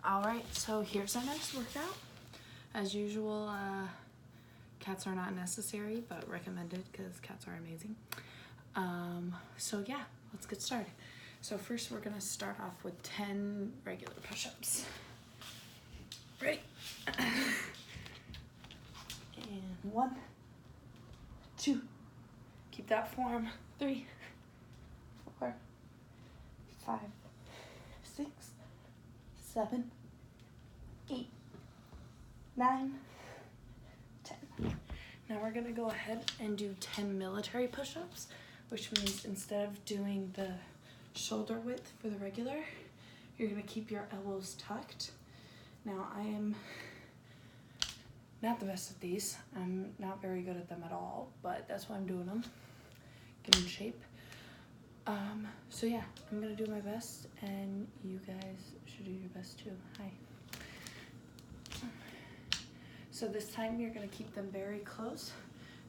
All right, so here's our next workout. As usual, cats are not necessary, but recommended because cats are amazing. So yeah, let's get started. So first we're gonna start off with 10 regular push-ups. Ready? And 1, 2, keep that form, 3, 4, 5, 6, 7, 8, 9, 10. Now we're gonna go ahead and do 10 military push-ups, which means instead of doing the shoulder width for the regular, you're gonna keep your elbows tucked. Now I am not the best at these. I'm not very good at them at all, but that's why I'm doing them. Get in shape. So yeah, I'm gonna do my best and you guys should do your best too. Hi. So this time you're gonna keep them very close.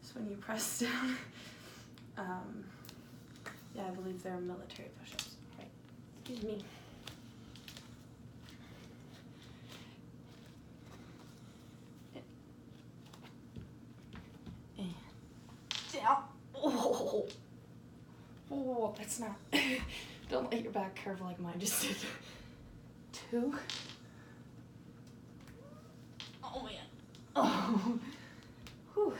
So when you press down, yeah, I believe they're military push-ups. Right, excuse me. And down. Oh, that's not, don't let your back curve like mine just did. 2. Oh man. Oh. Whew.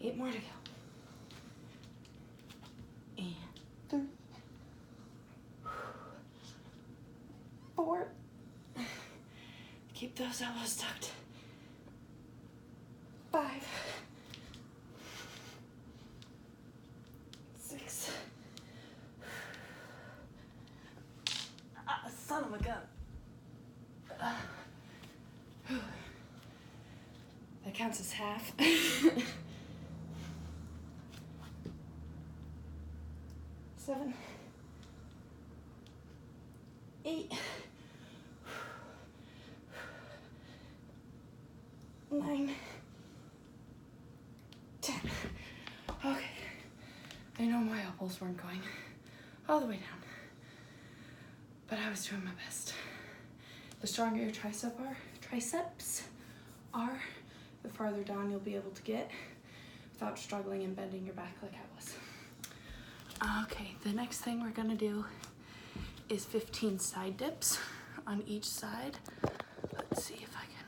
8 more to go. And 3. 4. Keep those elbows tucked. 5. 6. Son of a gun. That counts as half. 7, 8, 9, 10. Okay, I know my elbows weren't going all the way down, but I was doing my best. The stronger your triceps are, the farther down you'll be able to get without struggling and bending your back like I was. Okay, the next thing we're gonna do is 15 side dips on each side. Let's see if I can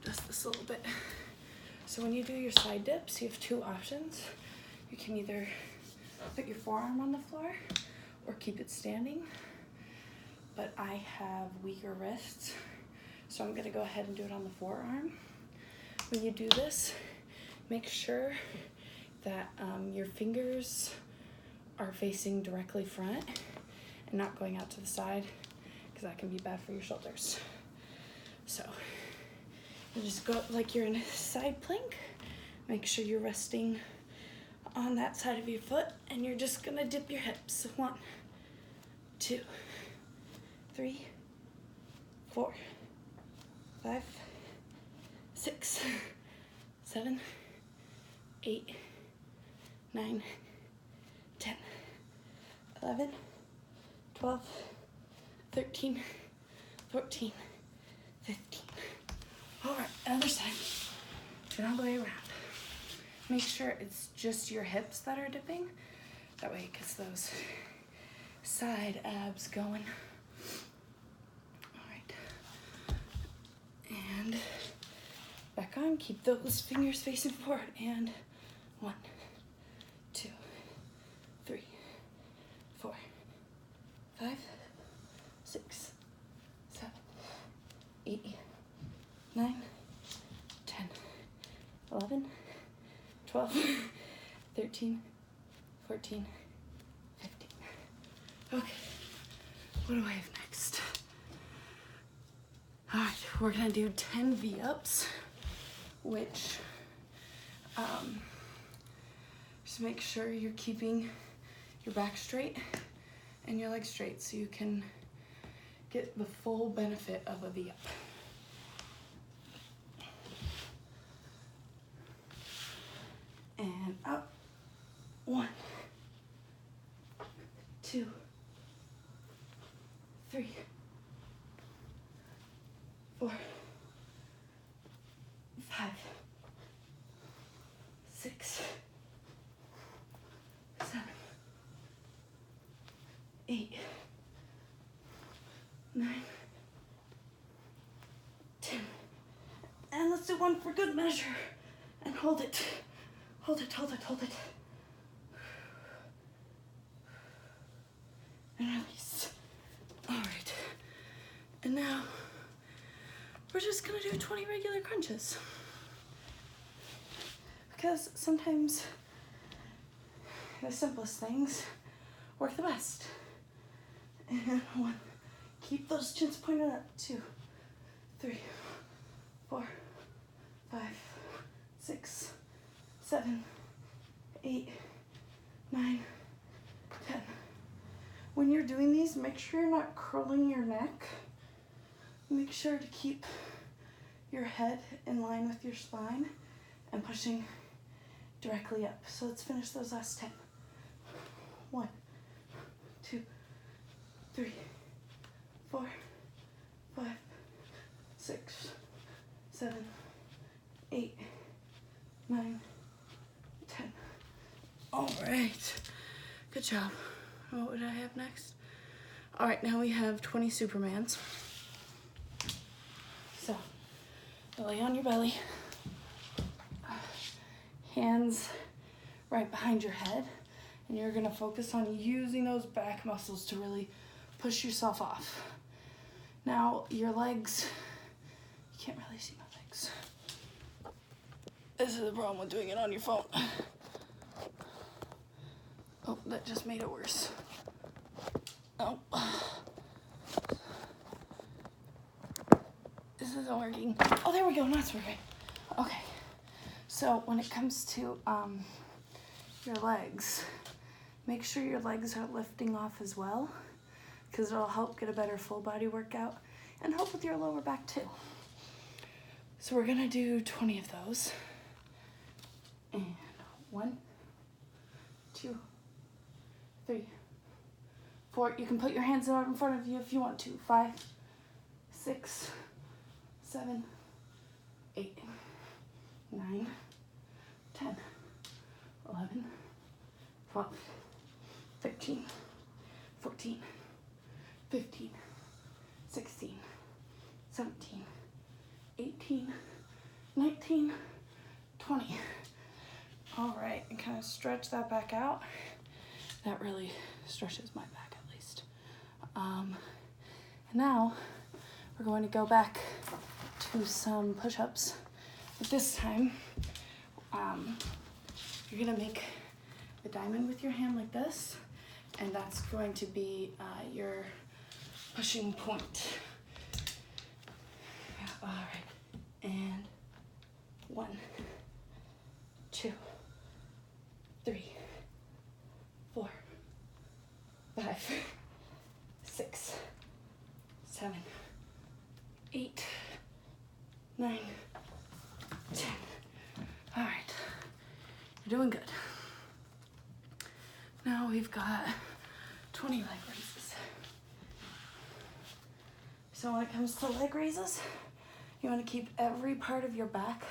adjust this a little bit. So when you do your side dips, you have 2 options. You can either put your forearm on the floor or keep it standing, but I have weaker wrists, so I'm gonna go ahead and do it on the forearm. When you do this, make sure that your fingers are facing directly front and not going out to the side, because that can be bad for your shoulders. So you just go up like you're in a side plank. Make sure you're resting on that side of your foot, and you're just gonna dip your hips. 1, 2, 3, 4, 5, 6, 7, 8, 9, 10, 11, 12, 13, 14, 15. All right, other side. Turn all the way around. Make sure it's just your hips that are dipping. That way it gets those side abs going. All right. And back on, keep those fingers facing forward. And 1, 2, 3, 4, 5, 6, 7, 8, 9, 10, 11, 12, 13, 14, 15. Okay, what do I have next? All right, we're gonna do 10 V-ups, which, just make sure you're keeping your back straight and your legs straight so you can get the full benefit of a V-up. And up. 1, 2, 3, 9, 10. And let's do one for good measure. And hold it. Hold it, hold it, hold it. And release. All right. And now we're just gonna do 20 regular crunches. Because sometimes the simplest things work the best. And 1. Keep those chins pointed up. 2, 3, 4, 5, 6, 7, 8, 9, 10. When you're doing these, make sure you're not curling your neck. Make sure to keep your head in line with your spine and pushing directly up. So let's finish those last 10. 1, 2, 3, 4, 5, 6, 7, 8, 9, 10. All right, good job. What would I have next? All right, now we have 20 Supermans. So, lay on your belly, hands right behind your head, and you're gonna focus on using those back muscles to really push yourself off. Now, your legs, you can't really see my legs. This is the problem with doing it on your phone. Oh, that just made it worse. Oh. This isn't working. Oh, there we go, now it's working. Okay, so when it comes to your legs, make sure your legs are lifting off as well, because it'll help get a better full body workout and help with your lower back too. So we're gonna do 20 of those. And 1, 2, 3, 4. You can put your hands out in front of you if you want to. 5, 6, 7, 8, 9, 10, 11, 12, 13, 14, 15, 16, 17, 18, 19, 20. All right, and kind of stretch that back out. That really stretches my back at least. And now we're going to go back to some push-ups. But this time, you're gonna make the diamond with your hand like this, and that's going to be your pushing point. All right, and 1, 2, 3, 4, 5, 6, 7, 8, 9, 10. All right, you're doing good. Now we've got 20 leg raises. So when it comes to leg raises, you want to keep every part of your back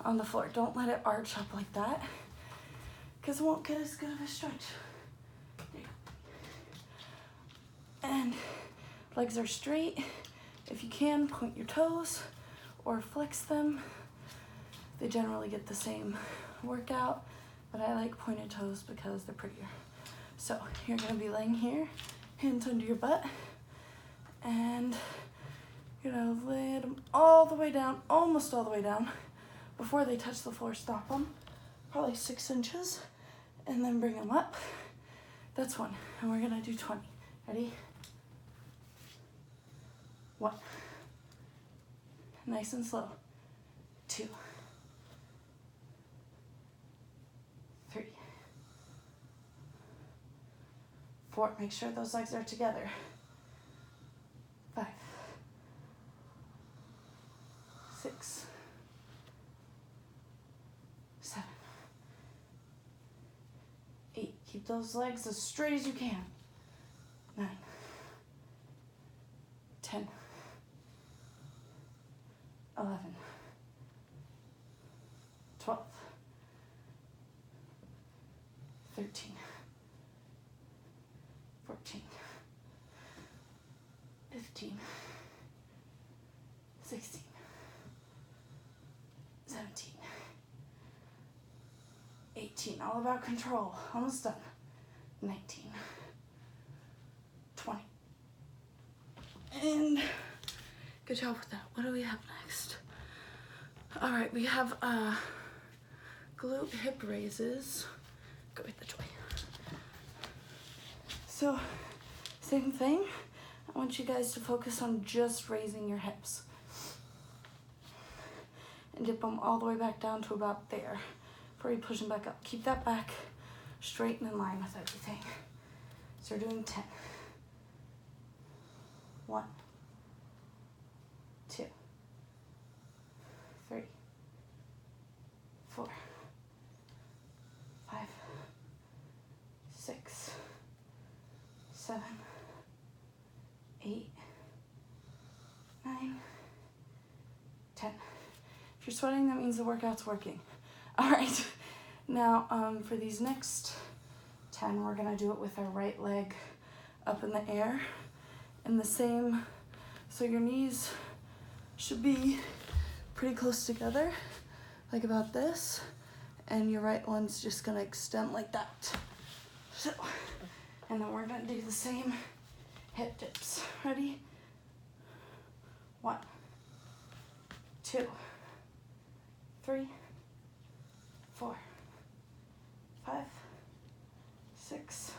on the floor. Don't let it arch up like that, because it won't get as good of a stretch. And legs are straight. If you can, point your toes or flex them. They generally get the same workout, but I like pointed toes because they're prettier. So you're gonna be laying here, hands under your butt, and you're gonna lay them all the way down, almost all the way down. Before they touch the floor, stop them, probably 6 inches, and then bring them up. That's 1, and we're gonna do 20. Ready? 1. Nice and slow. 2. 3. 4. Make sure those legs are together. 5. 6. 7. 8. Keep those legs as straight as you can. 9. 10. 11. 12. 13. 14. 15. 15, 16, 17, 18, all about control, almost done, 19, 20, and good job with that. What do we have next? All right, we have glute hip raises. Go with the joy. So, same thing. I want you guys to focus on just raising your hips. And dip them all the way back down to about there before you push them back up. Keep that back straight and in line with everything. So we're doing 10. 1, 2, 3, 4, 5, 6, 7, 8, 9, 10. If you're sweating, that means the workout's working. All right, now for these next 10, we're gonna do it with our right leg up in the air in the same, so your knees should be pretty close together, like about this, and your right one's just gonna extend like that. So, and then we're gonna do the same hip dips. Ready? 1, 2, 3, 4, 5, 6,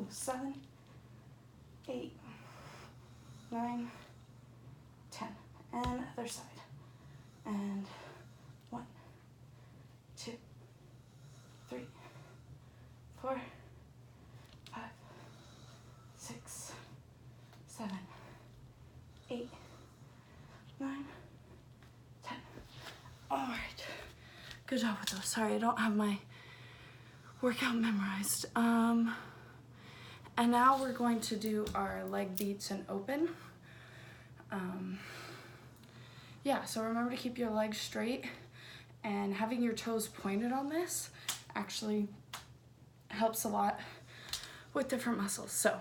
7, 8, 9, 10. And other side. And 1, 2, 3, 4, 5, 6, 7, 8, 9, 10. All right. Good job with those. Sorry, I don't have my workout memorized. And now we're going to do our leg beats and open. Yeah, so remember to keep your legs straight, and having your toes pointed on this actually helps a lot with different muscles. So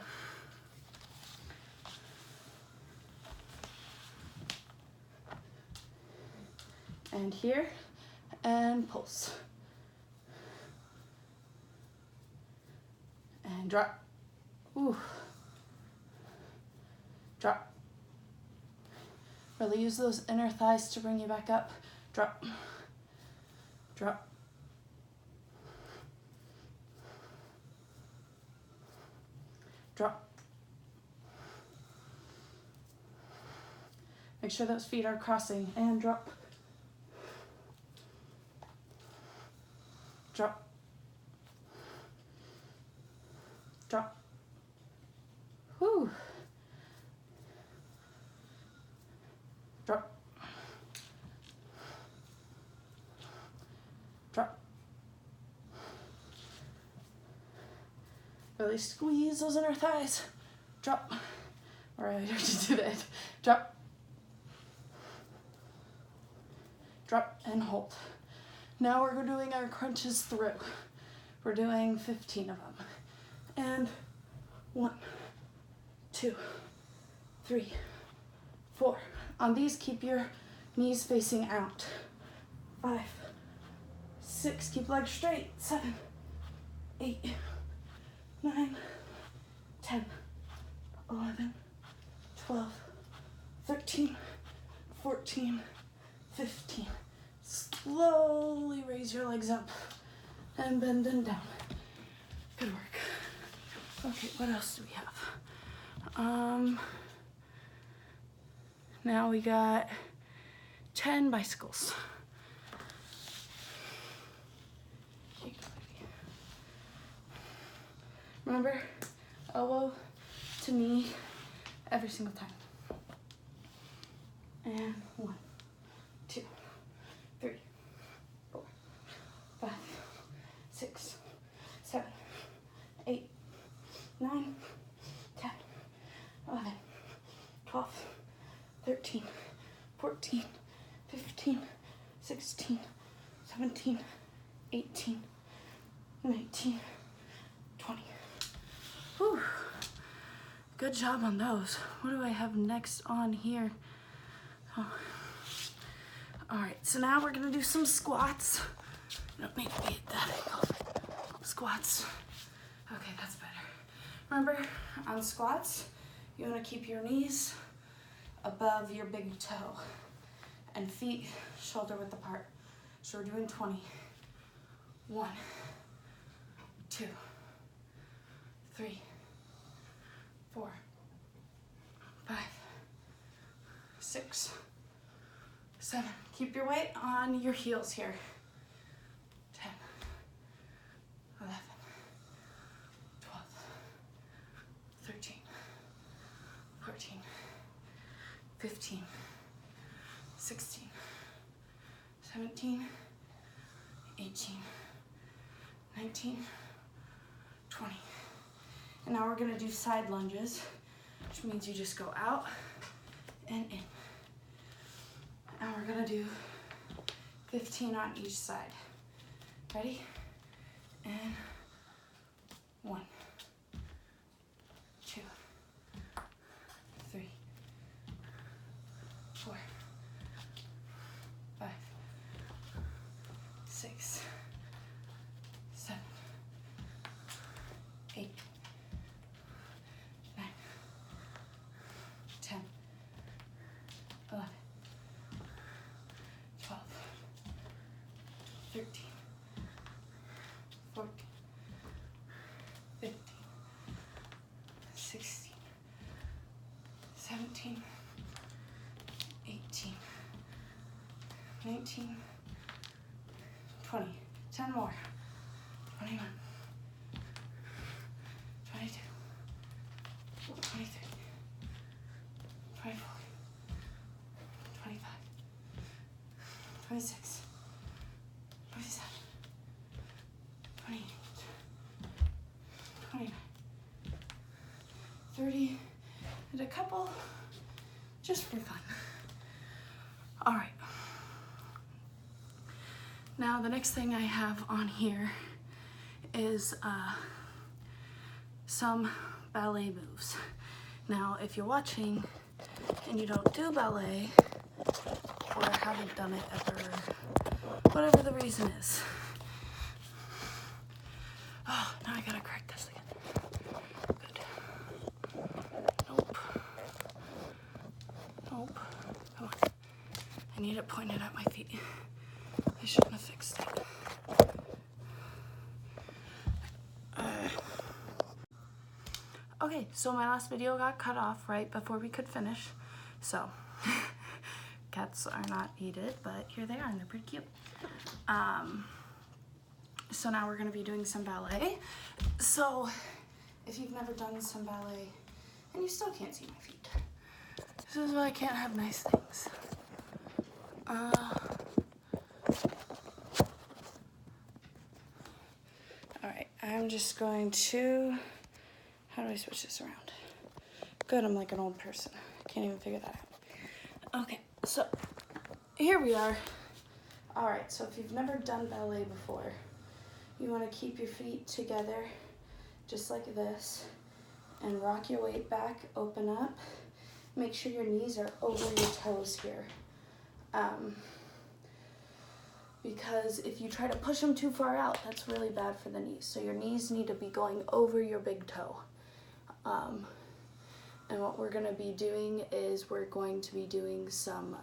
and here, and pulse. And drop. Ooh. Drop. Really use those inner thighs to bring you back up. Drop. Drop. Drop. Make sure those feet are crossing, and drop. Drop. Drop. Whoo. Drop. Drop. Really squeeze those inner thighs. Drop. All right, I already did it. Drop. Drop and hold. Now we're doing our crunches through. We're doing 15 of them. And 1, 2, 3, 4. On these, keep your knees facing out. 5, 6, keep legs straight. 7, 8, 9, 10, 11, 12, 13, 14, 15. Slowly raise your legs up and bend them down. Good work. Okay, what else do we have? Now we got 10 bicycles. Here you go, baby. Remember, elbow to knee every single time. And 1, 2, 3, 4, 5, 6, 7, 8, 9, 10, 11, 12, 13, 14, 15, 16, 17, 18, 19, 20. Whew. Good job on those. What do I have next on here? Oh. All right, so now we're gonna do some squats. You don't need to be at that angle. Squats. Okay, that's better. Remember, on squats, you wanna keep your knees above your big toe and feet shoulder width apart. So we're doing 20. 1, 2, 3, 4, 5, 6, 7. Keep your weight on your heels here. 10, 11, 12, 13, 14, 15, 16, 17, 18, 19, 20. And now we're gonna do side lunges, which means you just go out and in. And we're gonna do 15 on each side. Ready? And 1, 2, 3, 4, 5, 6, 7, 8, 9, 10, 11, 12, 13, 14, 15, 16, 17, 18, 19, 20. 10 more. 21, 22, 23, 24, 25, 26, 27, 28, 29, 30, and a couple just for fun. All right. Now the next thing I have on here is some ballet moves. Now if you're watching and you don't do ballet or haven't done it ever, whatever the reason is. Oh, now I gotta correct this again. Good. Nope. Nope. Come on. I need it pointed at my feet. I shouldn't have fixed it. Okay, so my last video got cut off right before we could finish. So, cats are not needed, but here they are and they're pretty cute. So now we're gonna be doing some ballet. So, if you've never done some ballet and you still can't see my feet, this is why I can't have nice things. Alright, I'm just going to, how do I switch this around? Good, I'm like an old person. I can't even figure that out. Okay, so here we are. Alright, so if you've never done ballet before, you want to keep your feet together just like this and rock your weight back, open up. Make sure your knees are over your toes here. Because if you try to push them too far out, that's really bad for the knees. So your knees need to be going over your big toe. And what we're gonna be doing is we're going to be doing some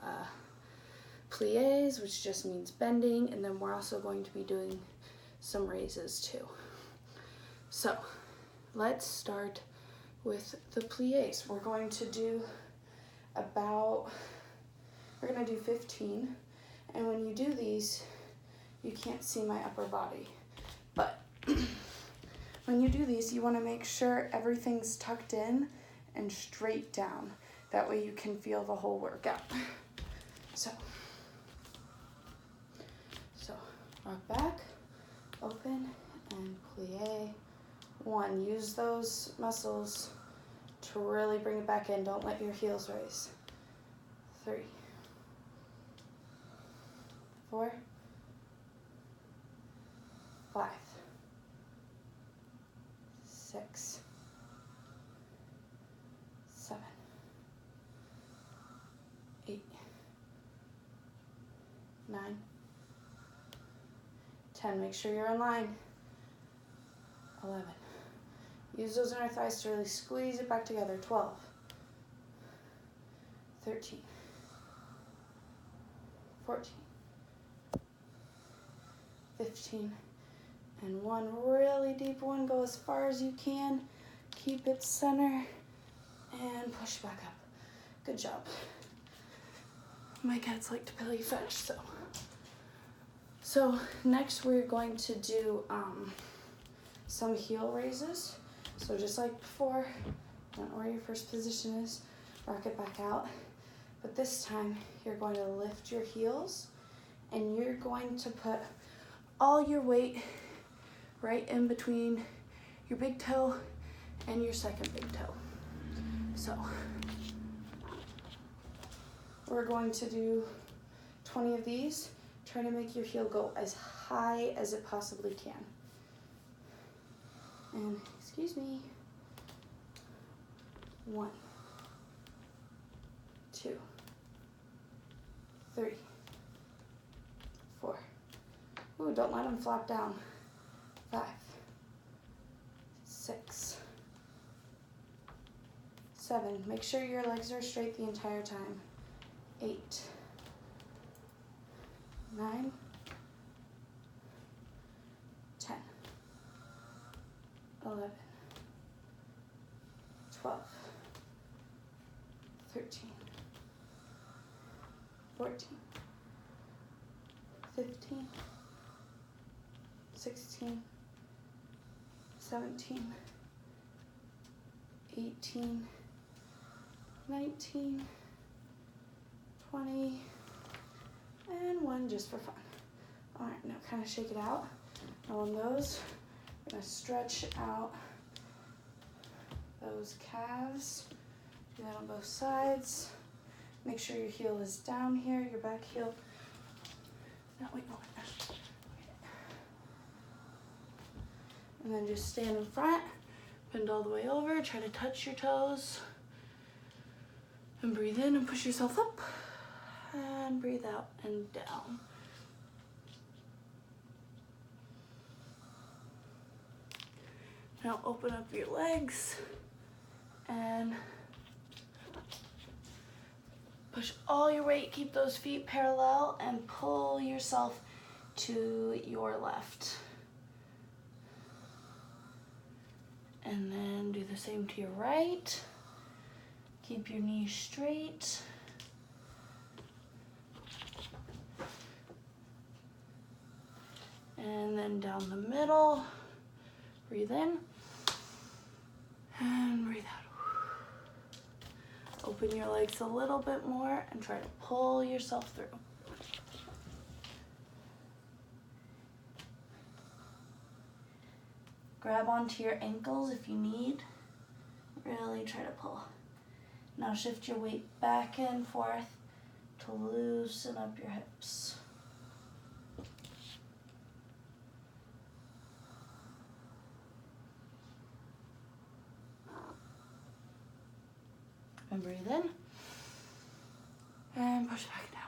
pliés, which just means bending, and then we're also going to be doing some raises too. So let's start with the pliés. We're going to do we're gonna do 15. And when you do these, you can't see my upper body. But when you do these, you wanna make sure everything's tucked in and straight down. That way you can feel the whole workout. So rock back, open, and plie. 1, use those muscles to really bring it back in. Don't let your heels raise. 3, 4, 5, 6, 9, 10, make sure you're in line. 11. Use those inner thighs to really squeeze it back together. 12, 13, 14, 15, and one really deep one. Go as far as you can. Keep it center and push back up. Good job. My cats like to belly fetch, so next we're going to do some heel raises. So just like before, don't know where your first position is, rock it back out. But this time you're going to lift your heels and you're going to put all your weight right in between your big toe and your second big toe. So we're going to do 20 of these. Try to make your heel go as high as it possibly can. And excuse me. 1, 2, 3, 4. Ooh, don't let them flop down. 5, 6, 7. Make sure your legs are straight the entire time. 8, 9, 10, 11, 12, 13, 14, 15, 16, 17, 18, 19, 20, and 1 just for fun. All right, now kind of shake it out. Now on those, we're gonna stretch out those calves. Do that on both sides. Make sure your heel is down here, your back heel. No, wait, no. And then just stand in front, bend all the way over, try to touch your toes. And breathe in and push yourself up. And breathe out and down. Now open up your legs and push all your weight. Keep those feet parallel and pull yourself to your left. And then do the same to your right. Keep your knees straight. And then down the middle. Breathe in. And breathe out. Open your legs a little bit more and try to pull yourself through. Grab onto your ankles if you need. Really try to pull. Now shift your weight back and forth to loosen up your hips. And breathe in. And push back down.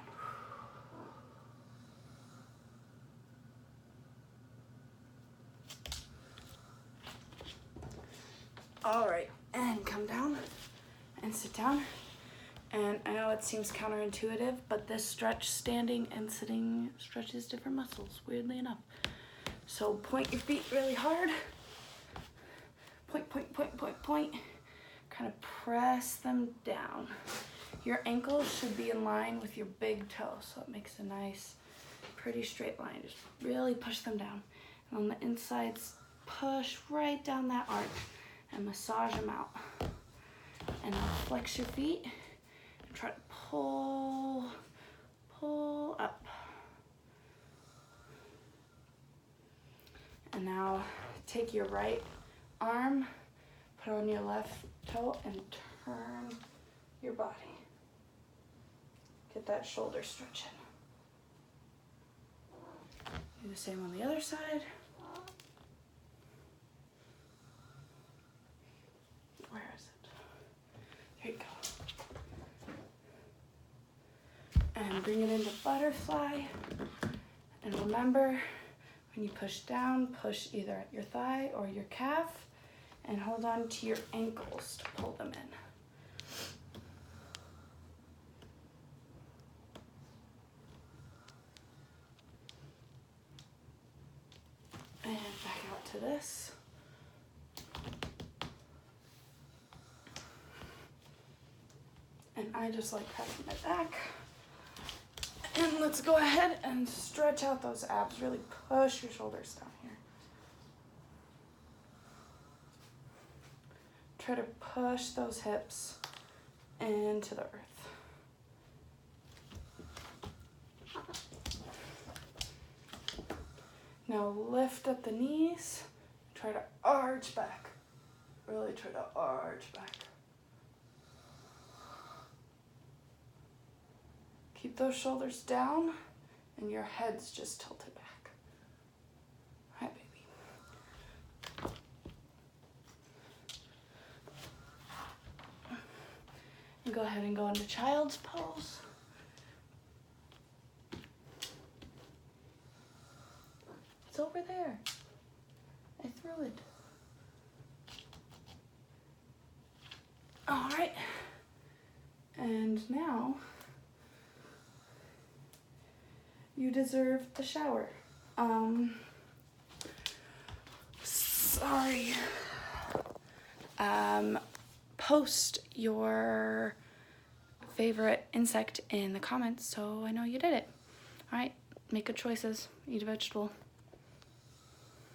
All right, and come down and sit down. And I know it seems counterintuitive, but this stretch standing and sitting stretches different muscles, weirdly enough. So point your feet really hard. Point, point, point, point, point. Kind of press them down. Your ankles should be in line with your big toe, so it makes a nice, pretty straight line. Just really push them down. And on the insides, push right down that arch and massage them out. And now flex your feet and try to pull up. And now take your right arm, put on your left toe and turn your body. Get that shoulder stretch in. Do the same on the other side. Where is it? Here you go. And And bring it into butterfly. And remember, when you push down, push either at your thigh or your calf, and hold on to your ankles to pull them in. And back out to this. And I just like cracking my back. And let's go ahead and stretch out those abs. Really push your shoulders down here. Try to push those hips into the earth. Now lift up the knees. Try to arch back. Really try to arch back. Keep those shoulders down and your head's just tilted back. Hi, baby. And go ahead and go into child's pose. It's over there. I threw it. All right. And now you deserve the shower. Sorry. Post your favorite insect in the comments so I know you did it. All right, make good choices. Eat a vegetable.